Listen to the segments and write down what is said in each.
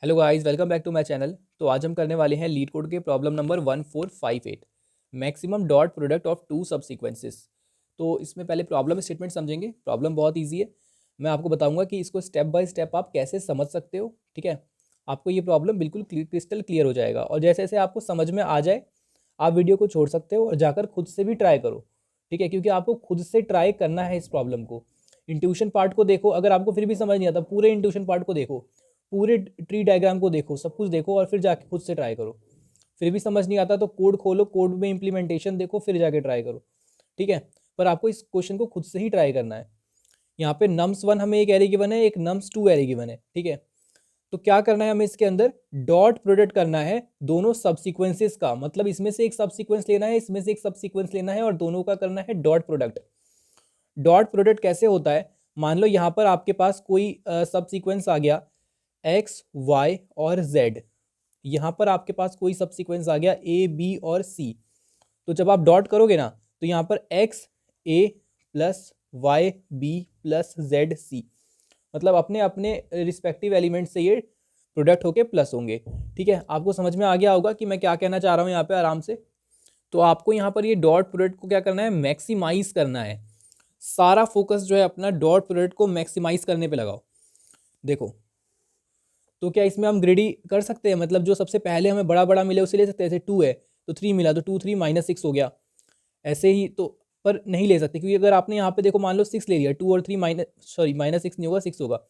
Hello guys, welcome back to my channel. तो आज हम करने वाले हैं लीड कोड के problem number 1458, maximum dot product of two subsequences. तो इसमें पहले प्रॉब्लम स्टेटमेंट समझेंगे। प्रॉब्लम बहुत इजी है। मैं आपको बताऊंगा कि इसको स्टेप बाय स्टेप आप कैसे समझ सकते हो। ठीक है, आपको ये प्रॉब्लम बिल्कुल क्रिस्टल क्लियर हो जाएगा और जैसे जैसे आपको समझ में आ जाए आप वीडियो को छोड़ सकते हो और जाकर खुद से भी ट्राई करो। ठीक है, क्योंकि आपको खुद से ट्राई करना है इस प्रॉब्लम को। इंट्यूशन पार्ट को देखो, अगर आपको फिर भी समझ नहीं आता पूरे इंट्यूशन पार्ट को देखो, पूरे ट्री डायग्राम को देखो, सब कुछ देखो और फिर जाके खुद से ट्राई करो। फिर भी समझ नहीं आता तो कोड खोलो, कोड में इंप्लीमेंटेशन देखो, फिर जाके ट्राई करो। ठीक है, पर आपको इस क्वेश्चन को खुद से ही ट्राई करना है। यहाँ पे nums1 हमें एक एरे गिवन है, एक nums2 एरे गिवन है। ठीक है, तो क्या करना है हमें इसके अंदर डॉट प्रोडक्ट करना है दोनों सब सीक्वेंसेस का। मतलब इसमें से एक सब सीक्वेंस लेना है, इसमें से एक सब सीक्वेंस लेना है और दोनों का करना है डॉट प्रोडक्ट। डॉट प्रोडक्ट कैसे होता है, मान लो यहाँ पर आपके पास कोई सब सीक्वेंस आ गया एक्स वाई और जेड। यहाँ पर आपके पास कोई सब सीक्वेंस आ गया ए बी और सी। तो जब आप डॉट करोगे ना तो यहाँ पर X A plus Y B plus Z C, मतलब अपने अपने रिस्पेक्टिव एलिमेंट से ये प्रोडक्ट होके प्लस होंगे। ठीक है, आपको समझ में आ गया होगा कि मैं क्या कहना चाह रहा हूँ यहाँ पे आराम से। तो आपको यहाँ पर ये डॉट प्रोडक्ट को क्या करना है, मैक्सिमाइज करना है। सारा फोकस जो है अपना डॉट प्रोडक्ट को मैक्सिमाइज करने पे लगाओ। देखो, तो क्या इसमें हम ग्रेडी कर सकते हैं, मतलब जो सबसे पहले हमें बड़ा बड़ा मिले उसे ले सकते हैं। जैसे 2 है तो 3 मिला तो 2 3 -6 हो गया, ऐसे ही। तो पर नहीं ले सकते क्योंकि अगर आपने यहाँ पे देखो मान लो 6 ले लिया, 2 और 3 -6 नहीं होगा, 6 होगा।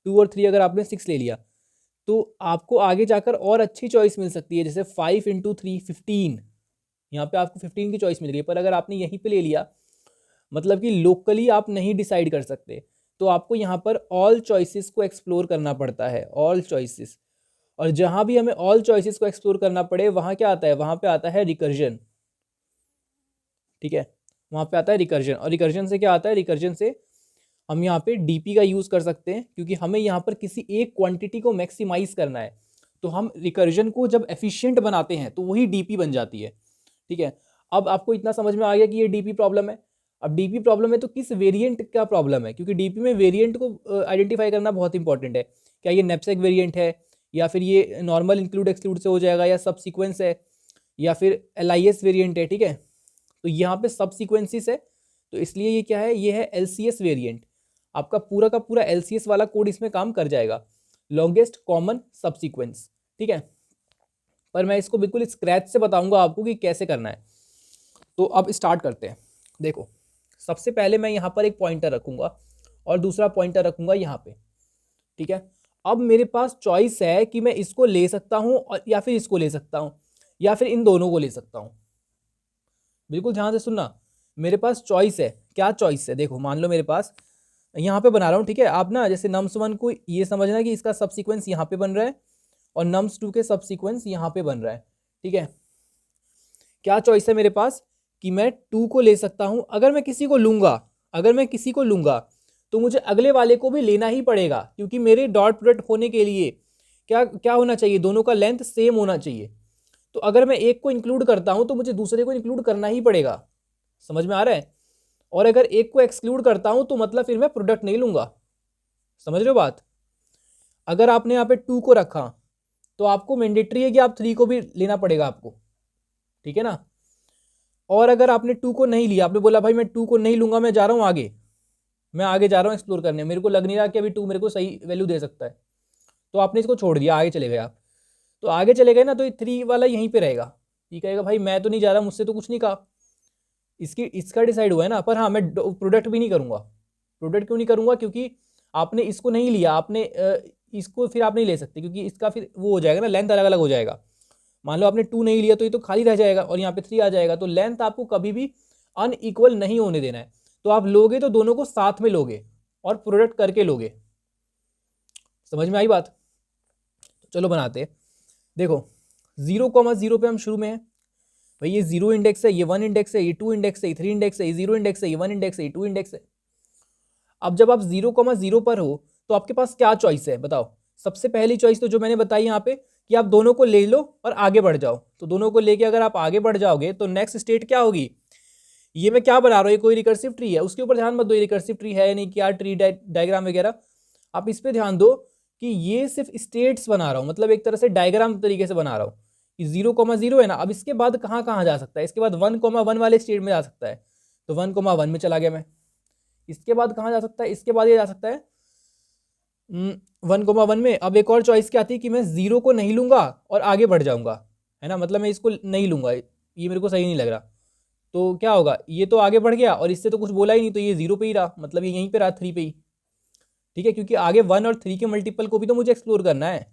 2 और 3 अगर आपने 6 ले लिया तो आपको आगे जाकर और अच्छी चॉइस मिल सकती है। जैसे 5 × 3 15, यहाँ पे आपको 15 की चॉइस मिल रही है। पर अगर आपने यहीं पे ले लिया, मतलब कि लोकली आप नहीं डिसाइड कर सकते, तो आपको यहाँ पर ऑल चॉइसेस को एक्सप्लोर करना पड़ता है, ऑल चॉइसेस। और जहाँ भी हमें ऑल चॉइसेस को एक्सप्लोर करना पड़े वहाँ क्या आता है, वहाँ पे आता है रिकर्जन। ठीक है, वहाँ पे आता है रिकर्जन। और रिकर्जन से क्या आता है, रिकर्जन से हम यहाँ पे डीपी का यूज़ कर सकते हैं क्योंकि हमें यहाँ पर किसी एक क्वांटिटी को मैक्सिमाइज करना है। तो हम रिकर्जन को जब एफिशिएंट बनाते हैं तो वही डीपी बन जाती है। ठीक है, अब आपको इतना समझ में आ गया कि ये डीपी प्रॉब्लम है। अब डीपी प्रॉब्लम है तो किस वेरिएंट का प्रॉब्लम है, क्योंकि डीपी में वेरिएंट को आइडेंटिफाई करना बहुत इंपॉर्टेंट है। क्या ये नैपसैक वेरिएंट है, या फिर ये नॉर्मल इंक्लूड एक्सक्लूड से हो जाएगा, या सब सीक्वेंस है, या फिर LIS वेरिएंट है। ठीक है, तो यहाँ पे सब सीक्वेंसेस है तो इसलिए ये क्या है, ये है LCS वेरिएंट। आपका पूरा का पूरा LCS वाला कोड इसमें काम कर जाएगा, लॉन्गेस्ट कॉमन सब सीक्वेंस। ठीक है, पर मैं इसको बिल्कुल स्क्रैच से बताऊंगा आपको कि कैसे करना है। तो अब स्टार्ट करते हैं। देखो, सबसे पहले मैं यहाँ पर एक पॉइंटर रखूंगा और दूसरा पॉइंटर रखूंगा यहाँ पे। ठीक है, अब मेरे पास चॉइस है कि मैं इसको ले सकता हूँ और या फिर इसको ले सकता हूँ, या फिर इन दोनों को ले सकता हूँ। बिल्कुल ध्यान से सुनना, मेरे पास चॉइस है। क्या चॉइस है, देखो मान लो मेरे पास, यहाँ पे बना रहा हूँ। ठीक है, आप ना जैसे nums1 को ये समझना कि इसका सब सीक्वेंस यहाँ पे बन रहा है और nums2 के सब सीक्वेंस यहाँ पे बन रहा है। ठीक है, क्या चॉइस है मेरे पास कि मैं 2 को ले सकता हूँ। अगर मैं किसी को लूँगा, अगर मैं किसी को लूँगा तो मुझे अगले वाले को भी लेना ही पड़ेगा, क्योंकि मेरे डॉट प्रोडक्ट होने के लिए क्या क्या होना चाहिए, दोनों का लेंथ सेम होना चाहिए। तो अगर मैं एक को इंक्लूड करता हूँ तो मुझे दूसरे को इंक्लूड करना ही पड़ेगा। समझ में आ रहा है? और अगर एक को एक्सक्लूड करता हूँ तो मतलब फिर मैं प्रोडक्ट नहीं लूँगा। समझ रहे हो बात? अगर आपने यहाँ पे 2 को रखा तो आपको मैंडेटरी है कि आप 3 को भी लेना पड़ेगा आपको। ठीक है ना? और अगर आपने 2 को नहीं लिया, आपने बोला भाई मैं 2 को नहीं लूँगा, मैं जा रहा हूँ आगे, मैं आगे जा रहा हूँ एक्सप्लोर करने, मेरे को लग नहीं रहा कि अभी 2 मेरे को सही वैल्यू दे सकता है, तो आपने इसको छोड़ दिया, आगे चले गए आप। तो आगे चले गए ना तो ये 3 वाला यहीं पे रहेगा। ये कहेगा भाई मैं तो नहीं जा रहा, मुझसे तो कुछ नहीं कहा, इसका डिसाइड हुआ है ना। पर हाँ, मैं प्रोडक्ट भी नहीं करूँगा। प्रोडक्ट क्यों नहीं करूँगा, क्योंकि आपने इसको नहीं लिया, आपने इसको फिर आप नहीं ले सकते, क्योंकि इसका फिर वो हो जाएगा ना, लेंथ अलग अलग हो जाएगा। मान लो आपने 2 नहीं लिया तो ये तो खाली रह जाएगा और यहाँ पे 3 आ जाएगा। तो लेंथ आपको कभी भी अनइक्वल नहीं होने देना है। तो आप लोगे तो दोनों को साथ में लोगे और प्रोडक्ट करके लोगे। समझ में आई बात? तो चलो बनाते हैं। देखो 0,0 पे हम शुरू में है भाई, ये 0 इंडेक्स है, ये 1 इंडेक्स है, ये 2 इंडेक्स है, ये 3 इंडेक्स है, ये 0 इंडेक्स है, ये 1 इंडेक्स है, ये 2 इंडेक्स है। अब जब आप 0,0 पर हो तो आपके पास क्या चॉइस है बताओ? सबसे पहली चॉइस तो जो मैंने बताई यहाँ पे कि आप दोनों को ले लो और आगे बढ़ जाओ। तो दोनों को लेके अगर आप आगे बढ़ जाओगे तो नेक्स्ट स्टेट क्या होगी? ये मैं क्या बना रहा हूँ, ये कोई रिकर्सिव ट्री है, उसके ऊपर ध्यान मत दो, ये रिकर्सिव ट्री है नहीं, क्या ट्री डायग्राम वगैरह, आप इस पे ध्यान दो कि ये सिर्फ स्टेट्स बना रहा हूँ, मतलब एक तरह से डायग्राम तरीके से बना रहा हूँ कि 0,0 है ना। अब इसके बाद कहाँ कहाँ जा सकता है, इसके बाद 1,1 वाले स्टेट में जा सकता है, तो 1,1 में चला गया मैं। इसके बाद कहाँ जा सकता है, इसके बाद ये जा सकता है 1,1 में। अब एक और चॉइस क्या आती है कि मैं 0 को नहीं लूंगा और आगे बढ़ जाऊंगा, है ना, मतलब मैं इसको नहीं लूंगा, ये मेरे को सही नहीं लग रहा, तो क्या होगा, ये तो आगे बढ़ गया और इससे तो कुछ बोला ही नहीं, तो ये 0 पे ही रहा, मतलब ये यहीं पे रहा 3 पे ही, ठीक है, क्योंकि आगे 1 और 3 के मल्टीपल को भी तो मुझे एक्सप्लोर करना है।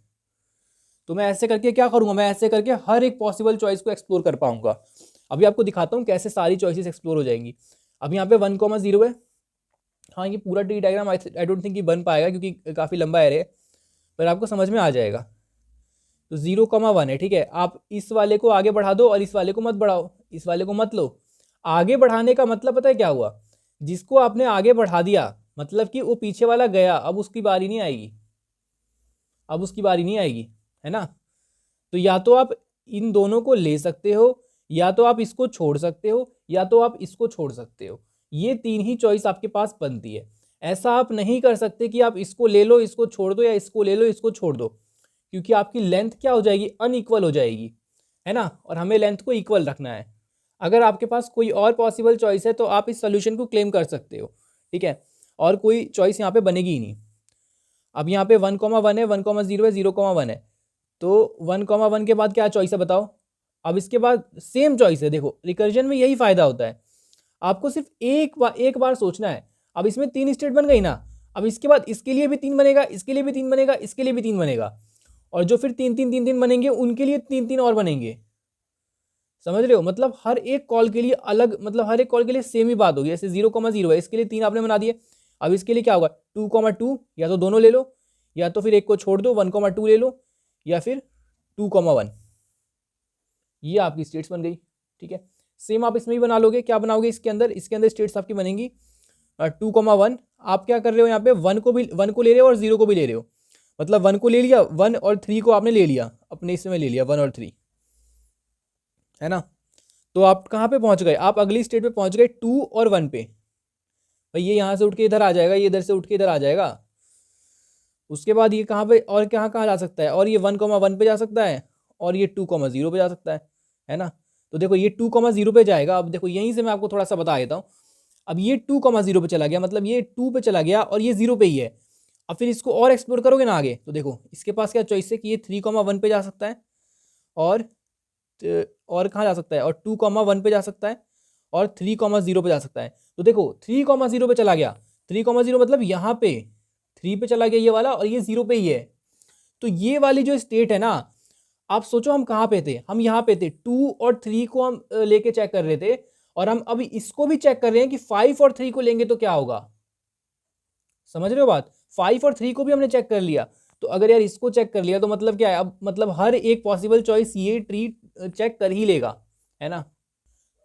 तो मैं ऐसे करके क्या करूंगा, मैं ऐसे करके हर एक पॉसिबल चॉइस को एक्सप्लोर कर पाऊंगा। अभी आपको दिखाता हूँ कैसे सारी चॉइसेस एक्सप्लोर हो जाएंगी। अब यहाँ पे 1,0 है। हाँ, ये पूरा tree diagram I don't think ये बन पाएगा क्योंकि काफ़ी लंबा एरे है, पर आपको समझ में आ जाएगा। तो 0,1 है, ठीक है, आप इस वाले को आगे बढ़ा दो और इस वाले को मत बढ़ाओ, इस वाले को मत लो। आगे बढ़ाने का मतलब पता है क्या हुआ, जिसको आपने आगे बढ़ा दिया मतलब कि वो पीछे वाला गया, अब उसकी बारी नहीं आएगी, अब उसकी बारी नहीं आएगी, है ना। तो या तो आप इन दोनों को ले सकते हो, या तो आप इसको छोड़ सकते हो, या तो आप इसको छोड़ सकते हो। ये तीन ही चॉइस आपके पास बनती है। ऐसा आप नहीं कर सकते कि आप इसको ले लो इसको छोड़ दो, या इसको ले लो इसको छोड़ दो, क्योंकि आपकी लेंथ क्या हो जाएगी, अनइक्वल हो जाएगी, है ना, और हमें लेंथ को इक्वल रखना है। अगर आपके पास कोई और पॉसिबल चॉइस है तो आप इस सोल्यूशन को क्लेम कर सकते हो, ठीक है, और कोई चॉइस यहाँ पे बनेगी ही नहीं। अब यहाँ पे 1,1 है, 1,0 है, 0,1 है, तो 1,1 के बाद क्या चॉइस है बताओ। अब इसके बाद सेम चॉइस है, देखो रिकर्जन में यही फायदा होता है, आपको सिर्फ एक बार सोचना है। अब इसमें 3 स्टेट बन गई ना, अब इसके बाद इसके लिए भी 3 बनेगा, इसके लिए भी 3 बनेगा, इसके लिए भी 3 बनेगा, और जो फिर 3 बनेंगे उनके लिए 3 और बनेंगे। समझ रहे हो, मतलब हर एक कॉल के लिए अलग, मतलब हर एक कॉल के लिए सेम ही बात होगी। जैसे 0,0 है, इसके लिए 3 आपने बना दिए, अब इसके लिए क्या होगा 2,2, या तो दोनों ले लो, या तो फिर एक को छोड़ दो 1,2 ले लो, या फिर 2,1। ये आपकी स्टेट्स बन गई, ठीक है। सेम आप इसमें भी बना लोगे, क्या बनाओगे इसके अंदर स्टेट्स आपकी बनेंगी 2,1। आप क्या कर रहे हो यहाँ पे 1 को ले रहे हो और 0 को भी ले रहे हो, मतलब 1 को ले लिया, 1 और 3 को आपने ले लिया, अपने इसमें ले लिया 1 और 3, है ना। तो आप कहाँ पे पहुँच गए, आप अगली स्टेट पे पहुँच गए 2 और 1 पे। भाई ये यहाँ से उठ के इधर आ जाएगा, ये इधर से उठ के इधर आ जाएगा। उसके बाद ये कहाँ पे और कहाँ कहाँ जा सकता है, और ये 1,1 पे जा सकता है, और ये 2,0 पे जा सकता है ना। तो देखो ये 2,0 पे जाएगा। अब देखो यहीं से मैं आपको थोड़ा सा बता देता हूँ। अब ये 2,0 पे चला गया, मतलब ये 2 पे चला गया और ये 0 पे ही है। अब फिर इसको और एक्सप्लोर करोगे ना आगे, तो देखो इसके पास क्या चॉइस है कि ये 3,1 पे जा सकता है, और कहाँ जा सकता है, और 2,1 पे जा सकता है, और 3,0 पे जा सकता है। तो देखो 3,0 पे चला गया, 3,0 मतलब यहाँ पे 3 पे चला गया ये वाला, और ये 0 पे ही है। तो ये वाली जो स्टेट है ना, आप सोचो हम कहाँ पे थे, हम यहाँ पे थे, 2 और 3 को हम लेके चेक कर रहे थे, और हम अभी इसको भी चेक कर रहे हैं कि 5 और 3 को लेंगे तो क्या होगा। समझ रहे हो बात, 5 और 3 को भी हमने चेक कर लिया, तो अगर यार इसको चेक कर लिया तो मतलब क्या है, अब मतलब हर एक पॉसिबल चॉइस ये ट्री चेक कर ही लेगा, है ना।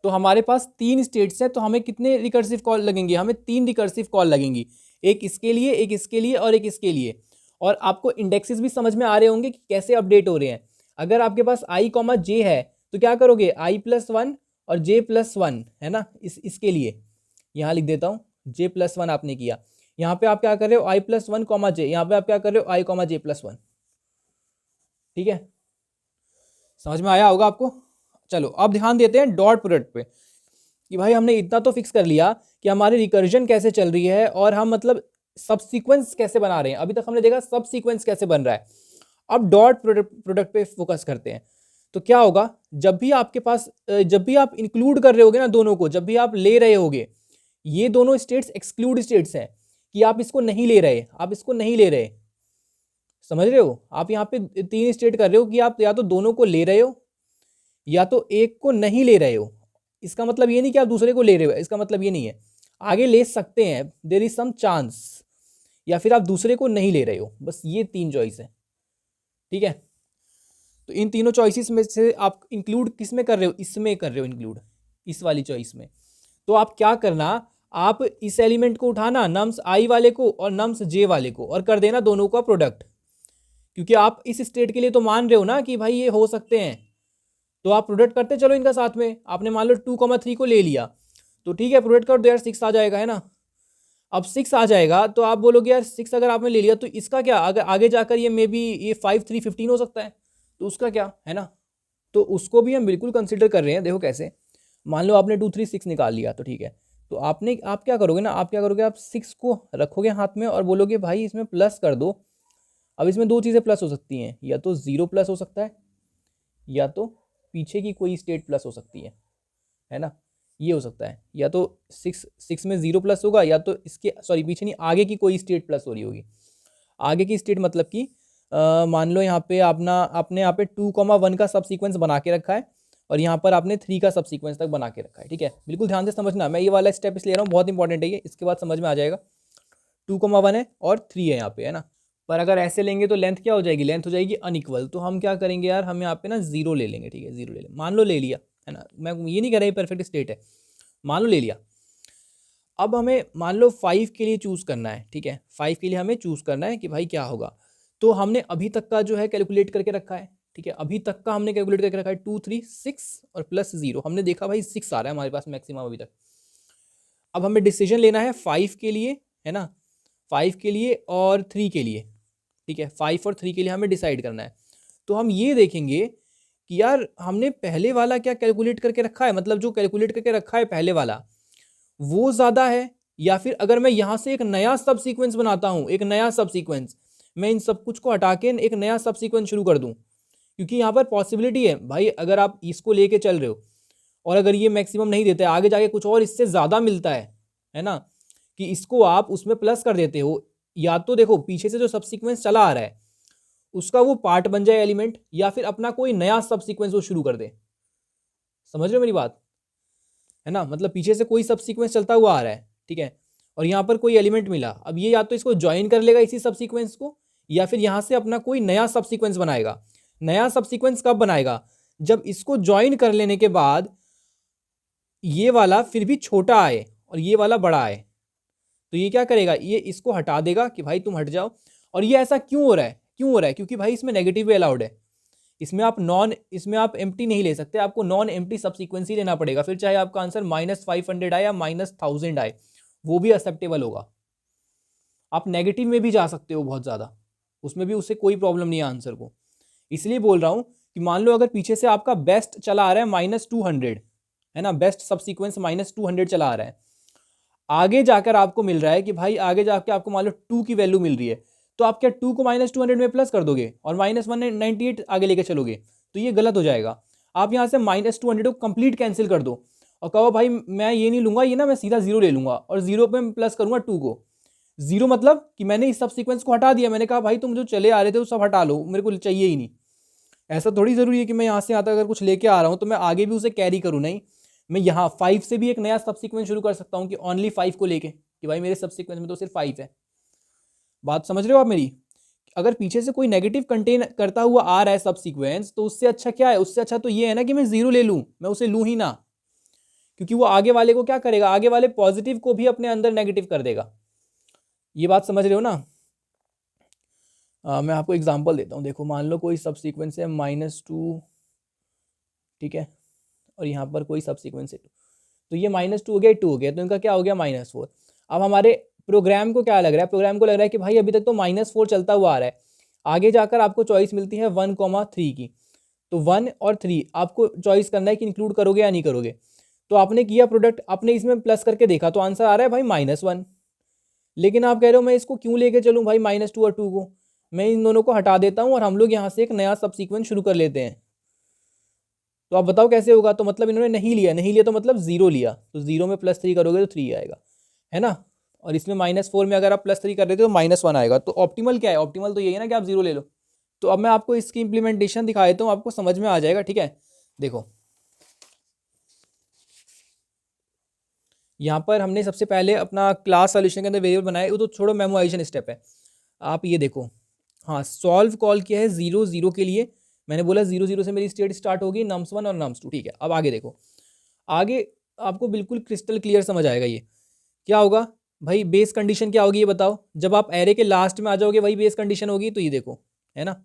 तो हमारे पास 3 स्टेट्स हैं, तो हमें कितने रिकर्सिव कॉल लगेंगे, हमें 3 रिकर्सिव कॉल लगेंगी, एक इसके लिए, एक इसके लिए, और एक इसके लिए। और आपको इंडेक्सेस भी समझ में आ रहे होंगे कि कैसे अपडेट हो रहे हैं। अगर आपके पास i, j है तो क्या करोगे, i+1 और j+1, है ना, इसके लिए यहाँ लिख देता हूँ, j+1 आपने किया। यहाँ पे आप क्या कर रहे हो, i+1, j, यहाँ पे आप क्या कर रहे हो, i, j+1, ठीक है, समझ में आया होगा आपको। चलो अब ध्यान देते हैं डॉट प्रोडक्ट पे, कि भाई हमने इतना तो फिक्स कर लिया कि हमारी रिकर्जन कैसे चल रही है, और हम मतलब सब सीक्वेंस कैसे बना रहे हैं। अभी तक हमने देखा सब सीक्वेंस कैसे बन रहा है, अब डॉट प्रोडक्ट पे फोकस करते हैं। तो क्या होगा, जब भी आपके पास जब भी आप इंक्लूड कर रहे होगे ना दोनों को, जब भी आप ले रहे होगे, ये दोनों स्टेट्स एक्सक्लूड स्टेट्स हैं, कि आप इसको नहीं ले रहे, आप इसको नहीं ले रहे। समझ रहे हो, आप यहाँ पे 3 स्टेट कर रहे हो कि आप या तो दोनों को ले रहे हो, या तो एक को नहीं ले रहे हो। इसका मतलब ये नहीं कि आप दूसरे को ले रहे हो, इसका मतलब ये नहीं है, आगे ले सकते हैं, देयर इज सम चांस, या फिर आप दूसरे को नहीं ले रहे हो, बस ये 3 चॉइस है, ठीक है। तो इन तीनों चॉइसेस में से आप इंक्लूड किस में कर रहे हो, इसमें कर रहे हो इंक्लूड, इस वाली चॉइस में। तो आप क्या करना, आप इस एलिमेंट को उठाना, नम्स i वाले को और नम्स j वाले को, और कर देना दोनों का प्रोडक्ट, क्योंकि आप इस स्टेट के लिए तो मान रहे हो ना कि भाई ये हो सकते हैं, तो आप प्रोडक्ट करते चलो इनका साथ में। आपने मान लो 2,3 को ले लिया, तो ठीक है प्रोडक्ट कर दो यार, 6 आ जाएगा, है ना। अब 6 आ जाएगा तो आप बोलोगे यार 6 अगर आपने ले लिया तो इसका क्या, अगर आगे जाकर ये मे बी ये 5 3 15 हो सकता है, तो उसका क्या है ना। तो उसको भी हम बिल्कुल कंसिडर कर रहे हैं। देखो कैसे, मान लो आपने 2 3 6 निकाल लिया तो ठीक है, तो आप क्या करोगे ना, आप क्या करोगे, आप 6 को रखोगे हाथ में और बोलोगे भाई इसमें प्लस कर दो। अब इसमें दो चीज़ें प्लस हो सकती हैं, या तो 0 प्लस हो सकता है, या तो पीछे की कोई स्टेट प्लस हो सकती है ना। ये हो सकता है, या तो 6 में 0 प्लस होगा, या तो इसके सॉरी पीछे नहीं, आगे की कोई स्टेट प्लस हो रही होगी। आगे की स्टेट मतलब कि मान लो यहाँ पे आपने यहाँ पे 2,1 का सब सीक्वेंस बना के रखा है, और यहाँ पर आपने 3 का सब सीक्वेंस तक बना के रखा है। ठीक है, बिल्कुल ध्यान से समझना, मैं ये वाला स्टेप इसलिए ले रहा हूँ, बहुत इंपॉर्टेंट है ये, इसके बाद समझ में आ जाएगा। 2,1 है और 3 है यहाँ पे, है ना। पर अगर ऐसे लेंगे तो लेंथ क्या हो जाएगी, लेंथ हो जाएगी अनइक्वल। तो हम क्या करेंगे यार, हम यहाँ पे ना 0 ले लेंगे। ठीक है, 0 ले लें, मान लो ले लिया, है ना, मैं ये नहीं कह रहा परफेक्ट स्टेट है, मान लो ले लिया। अब हमें मान लो 5 के लिए चूज़ करना है। ठीक है, 5 के लिए हमें चूज़ करना है कि भाई क्या होगा। तो हमने अभी तक का जो है कैलकुलेट करके रखा है। ठीक है, अभी तक का हमने कैलकुलेट करके रखा है 2 3 6 और प्लस 0, हमने देखा भाई 6 आ रहा है हमारे पास मैक्सिमम अभी तक। अब हमें डिसीजन लेना है 5 के लिए, है ना, 5 के लिए और 3 के लिए। ठीक है, 5 और 3 के लिए हमें डिसाइड करना है। तो हम ये देखेंगे कि यार हमने पहले वाला क्या कैलकुलेट करके रखा है, मतलब जो कैलकुलेट करके रखा है पहले वाला वो ज़्यादा है, या फिर अगर मैं यहाँ से एक नया सब सीक्वेंस बनाता हूँ, एक नया सब सीक्वेंस, मैं इन सब कुछ को हटा के एक नया सब सीक्वेंस शुरू कर दूँ। क्योंकि यहाँ पर पॉसिबिलिटी है भाई, अगर आप इसको लेके चल रहे हो और अगर ये मैक्सिमम नहीं देता है, आगे जाके कुछ और इससे ज़्यादा मिलता है ना, कि इसको आप उसमें प्लस कर देते हो, या तो देखो पीछे से जो सब सीक्वेंस चला आ रहा है उसका वो पार्ट बन जाए एलिमेंट, या फिर अपना कोई नया सब सीक्वेंस वो शुरू कर दे। समझ रहे हो मेरी बात, है ना, मतलब पीछे से कोई सब सीक्वेंस चलता हुआ आ रहा है। ठीक है, और यहाँ पर कोई एलिमेंट मिला, अब ये या तो इसको ज्वाइन कर लेगा इसी सब सीक्वेंस को, या फिर यहाँ से अपना कोई नया सब सीक्वेंस बनाएगा। नया सब सीक्वेंस कब बनाएगा, जब इसको ज्वाइन कर लेने के बाद ये वाला फिर भी छोटा आए और ये वाला बड़ा आए, तो ये क्या करेगा, ये इसको हटा देगा कि भाई तुम हट जाओ। और ये ऐसा क्यों हो रहा है, क्यों हो रहा है, क्योंकि भाई इसमें नेगेटिव भी अलाउड है। इसमें आप एम्प्टी नहीं ले सकते, आपको नॉन एम्प्टी सब सीक्वेंस ही लेना पड़ेगा, फिर चाहे आपका आंसर -500 आए या -1000 आए, वो भी एक्सेप्टेबल होगा। आप नेगेटिव में भी जा सकते हो बहुत ज़्यादा, उसमें भी उससे कोई प्रॉब्लम नहीं है आंसर को। इसलिए बोल रहा हूँ कि मान लो अगर पीछे से आपका बेस्ट चला आ रहा है -200, है ना, बेस्ट सब सीक्वेंस -200 चला आ रहा है, आगे जाकर आपको मिल रहा है कि भाई आगे जाकर आपको मान लो 2 की वैल्यू मिल रही है, तो आप क्या 2 को -200 में प्लस कर दोगे और -198 आगे लेके चलोगे, तो ये गलत हो जाएगा। आप यहाँ से -200 को कंप्लीट कैंसिल कर दो और कहो भाई मैं ये नहीं लूंगा, ये ना मैं सीधा 0 ले लूंगा और 0 पे प्लस करूंगा 2 को। 0 मतलब कि मैंने इस सब सीक्वेंस को हटा दिया, मैंने कहा भाई तुम जो चले आ रहे थे वो सब हटा लो, मेरे को चाहिए ही नहीं। ऐसा थोड़ी ज़रूरी है कि मैं यहाँ से यहाँ तक अगर कुछ लेके आ रहा हूँ तो मैं आगे भी उसे कैरी करूँ, नहीं, मैं यहाँ 5 से भी एक नया सब सीक्वेंस शुरू कर सकता हूँ कि ओनली 5 को लेके, कि भाई मेरे सब सीक्वेंस में तो सिर्फ 5 है। बात समझ रहे हो आप मेरी, अगर पीछे से कोई नेगेटिव कंटेन करता हुआ आ रहा है सब सीक्वेंस, तो उससे अच्छा क्या है, उससे अच्छा तो ये है ना कि मैं 0 ले लूँ, मैं उसे लूँ ही ना, क्योंकि वो आगे वाले को क्या करेगा, आगे वाले पॉजिटिव को भी अपने अंदर नेगेटिव कर देगा। ये बात समझ रहे हो ना। मैं आपको एग्जांपल देता हूँ, देखो मान लो कोई सब सीक्वेंस है -2, ठीक है, और यहाँ पर कोई सब सीक्वेंस है 2, तो ये -2 हो गया, 2 हो गया, तो इनका क्या हो गया -4। अब हमारे प्रोग्राम को क्या लग रहा है, प्रोग्राम को लग रहा है कि भाई अभी तक तो -4 चलता हुआ आ रहा है, आगे जाकर आपको चॉइस मिलती है 1,3 की, तो 1 और 3 आपको चॉइस करना है कि इंक्लूड करोगे या नहीं करोगे। तो आपने किया प्रोडक्ट, आपने इसमें प्लस करके देखा तो आंसर आ रहा है भाई -1, लेकिन आप कह रहे हो मैं इसको क्यों लेके चलूँ भाई -2 और 2 को, मैं इन दोनों को हटा देता हूँ और हम लोग यहाँ से एक नया सब सीक्वेंस शुरू कर लेते हैं। तो आप बताओ कैसे होगा, तो मतलब इन्होंने नहीं लिया, नहीं लिया तो मतलब 0 लिया, तो 0 में +3 करोगे तो 3 आएगा, है ना। और इसमें -4 में अगर आप +3 कर देते हो तो -1 आएगा। तो ऑप्टिमल क्या है, ऑप्टिमल तो यही है ना कि आप 0 ले लो। तो अब मैं आपको इसकी इंप्लीमेंटेशन दिखा देता हूँ, आपको समझ में आ जाएगा। ठीक है, देखो यहाँ पर हमने सबसे पहले अपना क्लास सॉल्यूशन के अंदर वेरिएबल बनाए, वो तो छोड़ो, मेमोराइजेशन स्टेप है। आप ये देखो, हाँ सॉल्व कॉल किया है 0 0 के लिए, मैंने बोला 0 0 से मेरी स्टेट स्टार्ट होगी nums1 और nums2। ठीक है, अब आगे देखो, आगे आपको बिल्कुल क्रिस्टल क्लियर समझ आएगा। ये क्या होगा भाई, बेस कंडीशन क्या होगी ये बताओ, जब आप एरे के लास्ट में आ जाओगे वही बेस कंडीशन होगी। तो ये देखो, है ना,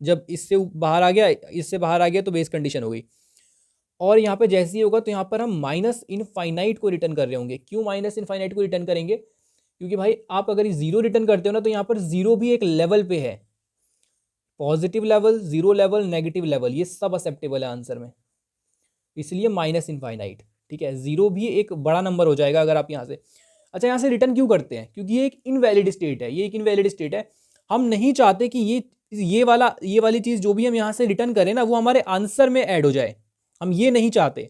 जब इससे बाहर आ गया, इससे बाहर आ गया तो बेस कंडीशन हो गई। और यहाँ पे जैसे ही होगा तो यहाँ पर हम माइनस इनफाइनाइट को रिटर्न कर रहे होंगे। क्यों माइनस इनफाइनाइट को रिटर्न करेंगे, क्योंकि भाई आप अगर जीरो रिटर्न करते हो ना तो यहाँ पर जीरो भी एक लेवल पे है, positive level, zero level, negative level, ये सब एक्सेप्टेबल है आंसर में, इसलिए माइनस इनफाइनाइट। ठीक है, जीरो भी एक बड़ा नंबर हो जाएगा अगर आप यहाँ से। अच्छा, यहाँ से रिटर्न क्यों करते हैं? क्योंकि ये एक इनवैलिड स्टेट है, ये एक इनवैलिड स्टेट है। हम नहीं चाहते कि ये वाली चीज़ जो भी हम यहाँ से रिटर्न करें ना वो हमारे आंसर में ऐड हो जाए, हम ये नहीं चाहते।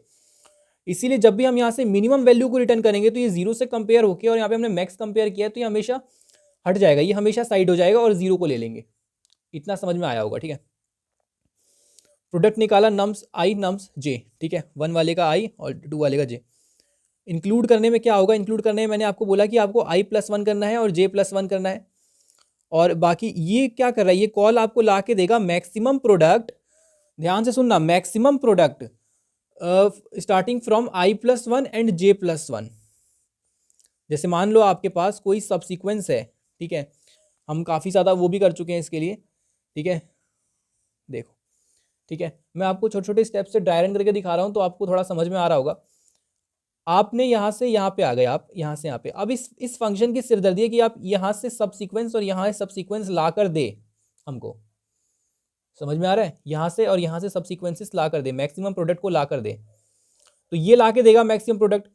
इसीलिए जब भी हम यहाँ से मिनिमम वैल्यू को रिटर्न करेंगे तो ये जीरो से कंपेयर होकर, और यहाँ पे हमने मैक्स कंपेयर किया है तो ये हमेशा हट जाएगा, ये हमेशा साइड हो जाएगा और जीरो को ले लेंगे। इतना समझ में आया होगा। ठीक है, प्रोडक्ट निकाला नम्स आई नम्स जे। ठीक है, वन वाले का आई और टू वाले का जे। इंक्लूड करने में क्या होगा? इंक्लूड करने में मैंने आपको बोला कि आपको i+1 करना है और j+1 करना है, और बाकी ये क्या कर रहा है, ये कॉल आपको ला के देगा मैक्सिमम प्रोडक्ट। ध्यान से सुनना, maximum product starting from i+1 and j+1। जैसे मान लो आपके पास कोई सबसीक्वेंस है, ठीक है, हम काफ़ी ज़्यादा वो भी कर चुके हैं इसके लिए। ठीक है, देखो, ठीक है, मैं आपको छोटे छोटे स्टेप से ड्राई रन करके दिखा रहा हूँ तो आपको थोड़ा समझ में आ रहा होगा। आपने यहाँ से यहाँ पे आ गए, आप यहाँ से यहाँ पे, अब इस फंक्शन की सिरदर्दी है कि आप यहाँ से सब सीक्वेंस और यहाँ से सब सीक्वेंस ला कर दे हमको। समझ में आ रहा है? यहाँ से और यहाँ से सब सीक्वेंसेस ला कर दे, मैक्सिमम प्रोडक्ट को ला कर दे, तो ये ला के देगा मैक्सिमम प्रोडक्ट।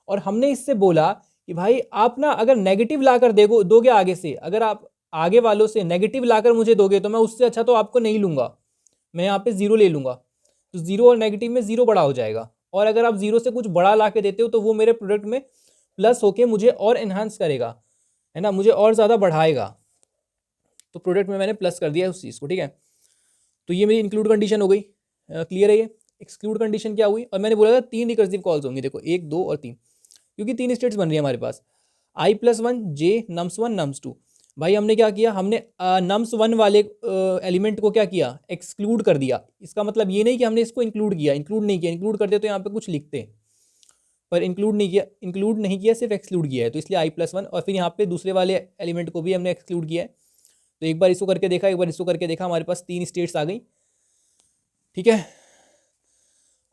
और हमने इससे बोला कि भाई आप ना अगर नेगेटिव ला कर दोगे आगे से, अगर आप आगे वालों से नेगेटिव ला कर मुझे दोगे तो मैं उससे अच्छा तो आपको नहीं लूँगा, मैं यहाँ पे जीरो ले लूँगा। तो जीरो और नेगेटिव में जीरो बड़ा हो जाएगा, और अगर आप जीरो से कुछ बड़ा ला के देते हो तो वो मेरे प्रोडक्ट में प्लस होके मुझे और एनहांस करेगा, है ना, मुझे और ज़्यादा बढ़ाएगा। तो प्रोडक्ट में मैंने प्लस कर दिया उस चीज़ को। ठीक है, तो ये मेरी इंक्लूड कंडीशन हो गई। क्लियर है? ये एक्सक्लूड कंडीशन क्या हुई? और मैंने बोला था 3 रिकर्सिव कॉल्स होंगी, देखो 1 2 और 3, क्योंकि 3 स्टेट्स बन रही है हमारे पास, i+1 j nums1 nums2। भाई हमने क्या किया, हमने nums1 वाले एलिमेंट को क्या किया, एक्सक्लूड कर दिया। इसका मतलब ये नहीं कि हमने इसको इंक्लूड किया, इंक्लूड नहीं किया, इंक्लूड करते तो यहाँ पे कुछ लिखते, पर इंक्लूड नहीं किया, सिर्फ एक्सक्लूड किया है, तो इसलिए i+1। और फिर यहाँ पे दूसरे वाले एलिमेंट को भी हमने एक्सक्लूड किया है। तो एक बार इसको करके देखा, एक बार इसको करके देखा, हमारे पास 3 स्टेट्स आ गई। ठीक है,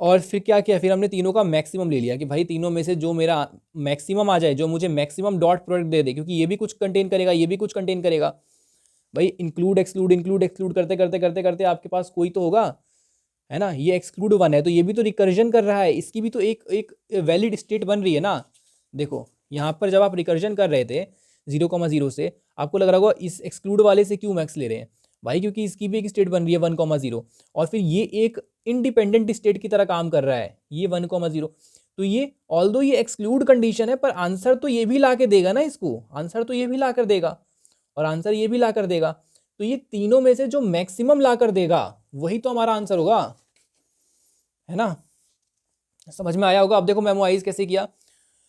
और फिर क्या किया, फिर हमने तीनों का मैक्सिमम ले लिया कि भाई तीनों में से जो मेरा मैक्सिमम आ जाए, जो मुझे मैक्सिमम डॉट प्रोडक्ट दे दे, क्योंकि ये भी कुछ कंटेन करेगा, ये भी कुछ कंटेन करेगा। भाई इंक्लूड एक्सक्लूड इंक्लूड एक्सक्लूड करते करते करते करते आपके पास कोई तो होगा, है ना। ये एक्सक्लूड 1 है तो ये भी तो रिकर्जन कर रहा है, इसकी भी तो एक वैलिड स्टेट बन रही है ना। देखो यहाँ पर जब आप रिकर्जन कर रहे थे 0,0 से, आपको लग रहा होगा इस एक्सक्लूड वाले से क्यों मैक्स ले रहे हैं भाई, क्योंकि इसकी भी एक स्टेट बन रही है 1,0, और फिर ये एक इंडिपेंडेंट स्टेट की तरह काम कर रहा है, ये 1,0। तो ये ऑल्दो ये एक्सक्लूड कंडीशन है, पर आंसर तो ये भी ला के देगा ना, इसको आंसर तो ये भी ला कर देगा, और आंसर ये भी ला कर देगा। तो ये तीनों में से जो मैक्सिमम ला कर देगा वही तो हमारा आंसर होगा, है ना। समझ में आया होगा। अब देखो मेमोराइज कैसे किया।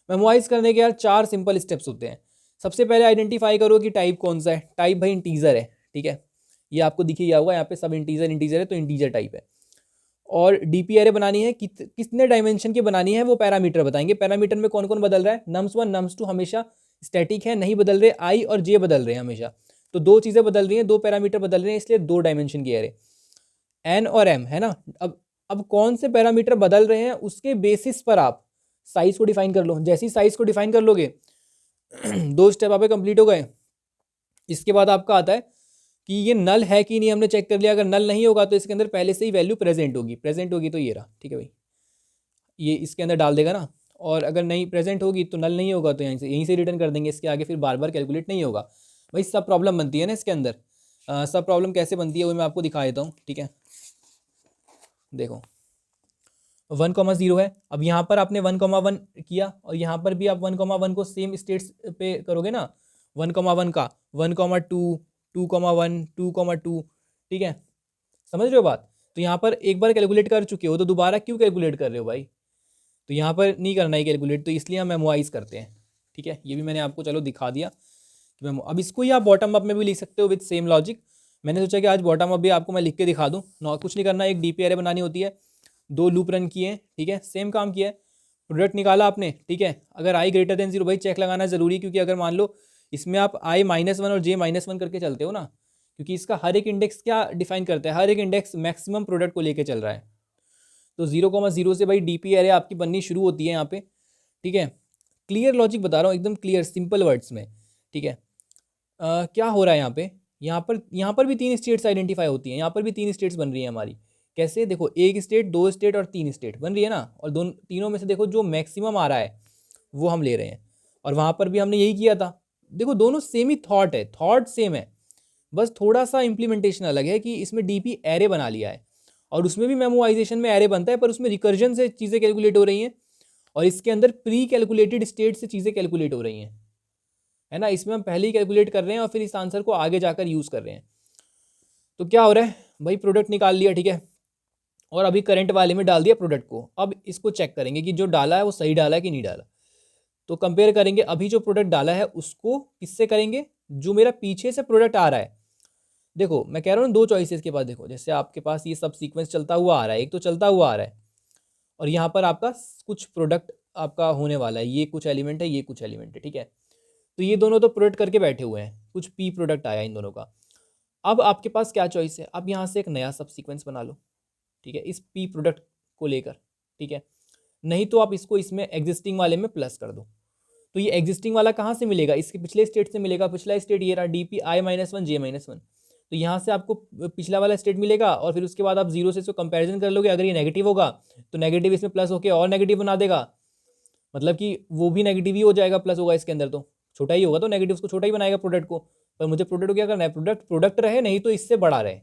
मेमोराइज करने के यार 4 सिंपल स्टेप्स होते हैं। सबसे पहले आइडेंटिफाई करो कि टाइप कौन सा है। टाइप भाई इंटीजर है, ठीक है, ये आपको दिख ही गया होगा, यहाँ पे सब इंटीजर है तो इंटीजर टाइप है। और डीपी एरे बनानी है, कितने डायमेंशन की बनानी है वो पैरामीटर बताएंगे। पैरामीटर में कौन कौन बदल रहा है, nums1 nums2 हमेशा स्टैटिक है, नहीं बदल रहे, आई और जे बदल रहे हैं हमेशा। तो 2 चीज़ें बदल रही हैं, 2 पैरामीटर बदल रहे हैं, इसलिए 2 डायमेंशन की एरे। एन और एम, है ना। अब कौन से पैरामीटर बदल रहे हैं उसके बेसिस पर आप साइज को डिफाइन कर लो। जैसे ही साइज को डिफाइन कर लोगे 2 स्टेप आप कंप्लीट हो गए। इसके बाद आपका आता है कि ये नल है कि नहीं, हमने चेक कर लिया। अगर नल नहीं होगा तो इसके अंदर पहले से ही वैल्यू प्रेजेंट होगी, प्रेजेंट होगी तो ये रहा, ठीक है भाई, ये इसके अंदर डाल देगा ना। और अगर नहीं प्रेजेंट होगी तो नल नहीं होगा तो यहीं से रिटर्न कर देंगे, इसके आगे फिर बार बार कैलकुलेट नहीं होगा भाई। सब प्रॉब्लम बनती है ना इसके अंदर। सब प्रॉब्लम कैसे बनती है वो मैं आपको दिखा देता हूँ, ठीक है। देखो 1,0 है, अब यहाँ पर आपने 1,1 किया और यहाँ पर भी आप 1,1 को सेम स्टेट्स पे करोगे ना। 1,1 का 1,2 2,1 2,2, ठीक है, समझ रहे हो बात। तो यहाँ पर एक बार कैलकुलेट कर चुके हो तो दोबारा क्यों कैलकुलेट कर रहे हो भाई, तो यहाँ पर नहीं करना है कैलकुलेट, तो इसलिए हम मेमोराइज करते हैं, ठीक है। ये भी मैंने आपको चलो दिखा दिया कि अब इसको ही आप बॉटम अप में भी लिख सकते हो विद सेम लॉजिक। मैंने सोचा कि आज बॉटम अप भी आपको मैं लिख के दिखा दूँ। कुछ नहीं करना, एक डीपी एरे बनानी होती है, 2 लूप रन किए, ठीक है, सेम काम किया है, प्रोडक्ट निकाला आपने, ठीक है। अगर i ग्रेटर देन 0 भाई चेक लगाना जरूरी, क्योंकि अगर मान लो इसमें आप i-1 और j-1 करके चलते हो ना, क्योंकि इसका हर एक इंडेक्स क्या डिफाइन करता है, हर एक इंडेक्स मैक्सिमम प्रोडक्ट को लेके चल रहा है। तो 0,0 से भाई डीपी एरे आपकी बननी शुरू होती है यहाँ पे, ठीक है। क्लियर लॉजिक बता रहा हूँ, एकदम क्लियर सिंपल वर्ड्स में। ठीक है। क्या हो रहा है यहाँ पर भी 3 स्टेट्स आइडेंटिफाई होती हैं, यहाँ पर भी 3 स्टेट्स बन रही हैं हमारी। कैसे? देखो, 1 स्टेट, 2 स्टेट और 3 स्टेट बन रही है ना, और दोनों तीनों में से देखो जो मैक्सिमम आ रहा है वो हम ले रहे हैं, और वहाँ पर भी हमने यही किया था। देखो दोनों सेम ही थॉट है, थॉट सेम है, बस थोड़ा सा इम्प्लीमेंटेशन अलग है कि इसमें डीपी एरे बना लिया है, और उसमें भी मेमोराइजेशन में एरे बनता है, पर उसमें रिकर्जन से चीज़ें कैलकुलेट हो रही हैं, और इसके अंदर प्री कैलकुलेटेड स्टेट से चीज़ें कैलकुलेट हो रही हैं, है ना। इसमें हम पहले ही कैलकुलेट कर रहे हैं और फिर इस आंसर को आगे जाकर यूज़ कर रहे हैं। तो क्या हो रहा है भाई, प्रोडक्ट निकाल लिया, ठीक है, और अभी करंट वाले में डाल दिया प्रोडक्ट को। अब इसको चेक करेंगे कि जो डाला है वो सही डाला है कि नहीं डाला। तो कंपेयर करेंगे, अभी जो प्रोडक्ट डाला है उसको किससे करेंगे, जो मेरा पीछे से प्रोडक्ट आ रहा है। देखो मैं कह रहा हूँ 2 चॉइसेस के पास, देखो जैसे आपके पास ये सब सीक्वेंस चलता हुआ आ रहा है, एक तो चलता हुआ आ रहा है, और यहाँ पर आपका कुछ प्रोडक्ट आपका होने वाला है, ये कुछ एलिमेंट है, ये कुछ एलिमेंट है, ठीक है। तो ये दोनों तो प्रोडक्ट करके बैठे हुए हैं, कुछ पी प्रोडक्ट आया इन दोनों का। अब आपके पास क्या चॉइस है, अब यहाँ से एक नया सब सीक्वेंस बना लो, ठीक है, इस पी प्रोडक्ट को लेकर, ठीक है। नहीं तो आप इसको इसमें एग्जिस्टिंग वाले में प्लस कर दो। तो ये एग्जिस्टिंग वाला कहाँ से मिलेगा, इसके पिछले स्टेट से मिलेगा। पिछला स्टेट ये रहा, डी पी आई -1 जे -1। तो यहाँ से आपको पिछला वाला स्टेट मिलेगा, और फिर उसके बाद आप जीरो से इसको कंपैरिजन कर लोगे। अगर ये नेगेटिव होगा तो नेगेटिव इसमें प्लस होकर और नेगेटिव बना देगा, मतलब कि वो भी नेगेटिव ही हो जाएगा, प्लस होगा इसके अंदर, तो छोटा ही होगा, तो नेगेटिव उसको छोटा ही बनाएगा प्रोडक्ट को। पर मुझे प्रोडक्ट को क्या करना है, प्रोडक्ट प्रोडक्ट रहे, नहीं तो इससे बड़ा रहे।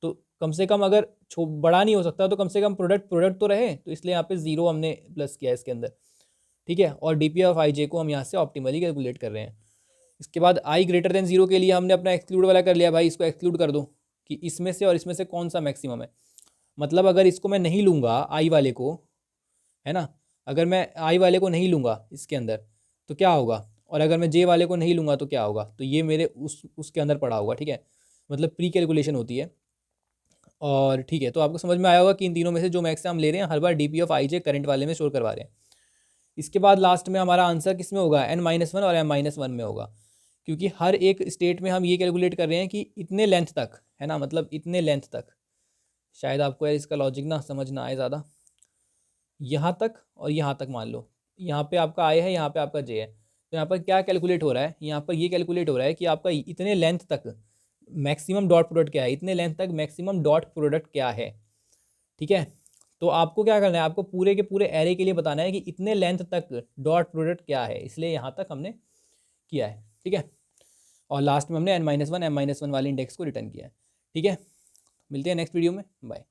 तो कम से कम अगर बड़ा नहीं हो सकता तो कम से कम प्रोडक्ट प्रोडक्ट तो रहे, तो इसलिए यहाँ पे जीरो हमने प्लस किया है इसके अंदर, ठीक है। और डी पी ऑफ आई जे को हम यहाँ से ऑप्टिमली कैलकुलेट कर रहे हैं। इसके बाद आई ग्रेटर देन जीरो के लिए हमने अपना एक्सक्लूड वाला कर लिया, भाई इसको एक्सक्लूड कर दो कि इसमें से और इसमें से कौन सा मैक्सिमम है। मतलब अगर इसको मैं नहीं लूँगा आई वाले को, है ना, अगर मैं आई वाले को नहीं लूँगा इसके अंदर तो क्या होगा, और अगर मैं जे वाले को नहीं लूँगा तो क्या होगा, तो ये मेरे उसके अंदर पड़ा होगा, ठीक है। मतलब प्री कैलकुलेशन होती है। और ठीक है, तो आपको समझ में आया होगा कि इन तीनों में से जो मैक्स हम ले रहे हैं हर बार D P of I J current वाले में स्टोर करवा रहे हैं। इसके बाद लास्ट में हमारा आंसर किस में होगा, n-1 और m-1 में होगा, क्योंकि हर एक स्टेट में हम ये कैलकुलेट कर रहे हैं कि इतने लेंथ तक, है ना, मतलब इतने लेंथ तक। शायद आपको यार इसका लॉजिक ना समझ ना आए ज़्यादा। यहाँ तक और यहाँ तक मान लो, यहाँ पे आपका आई है, यहाँ पे आपका जे है, तो यहाँ पर क्या कैलकुलेट हो रहा है, यहाँ पर ये कैलकुलेट हो रहा है कि आपका इतने लेंथ तक मैक्सिमम डॉट प्रोडक्ट क्या है, इतने लेंथ तक मैक्सिमम डॉट प्रोडक्ट क्या है, ठीक है। तो आपको क्या करना है, आपको पूरे के पूरे एरे के लिए बताना है कि इतने लेंथ तक डॉट प्रोडक्ट क्या है, इसलिए यहाँ तक हमने किया है, ठीक है। और लास्ट में हमने n-1 m-1 वाले इंडेक्स को रिटर्न किया है, ठीक है। मिलते हैं नेक्स्ट वीडियो में, बाय।